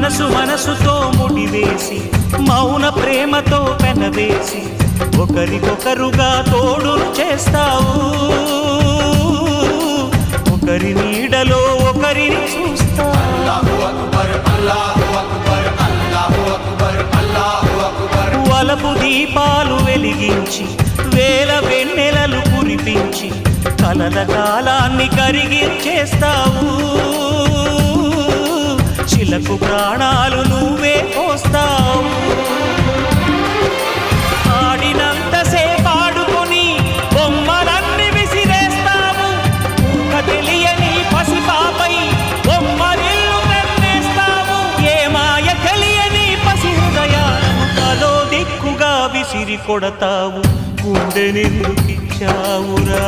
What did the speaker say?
మనసుతో ముడివేసి మౌన ప్రేమతో పెనవేసి ఒకరికొకరుగా తోడును చేస్తావు ఒకరి నీడలో ఒకరిని చూస్తావు వలపు దీపాలు వెలిగించి వేల వెన్నెలలు కురిపించి కలల కాలాన్ని కరిగించేస్తావు చిలకు ప్రాణాలు నువ్వే పోస్తావు ఆడినంతసేపు ఆడుకొని బొమ్మలన్నీ విసిరేస్తావు తెలియని పసిపాపై బొమ్మరిల్లు కన్నేస్తావు ఏ మాయ తెలియని పసి హృదయాలను తలో దిక్కుగా విసిరి కొడతావు గుండెనెందుకిచ్చావురా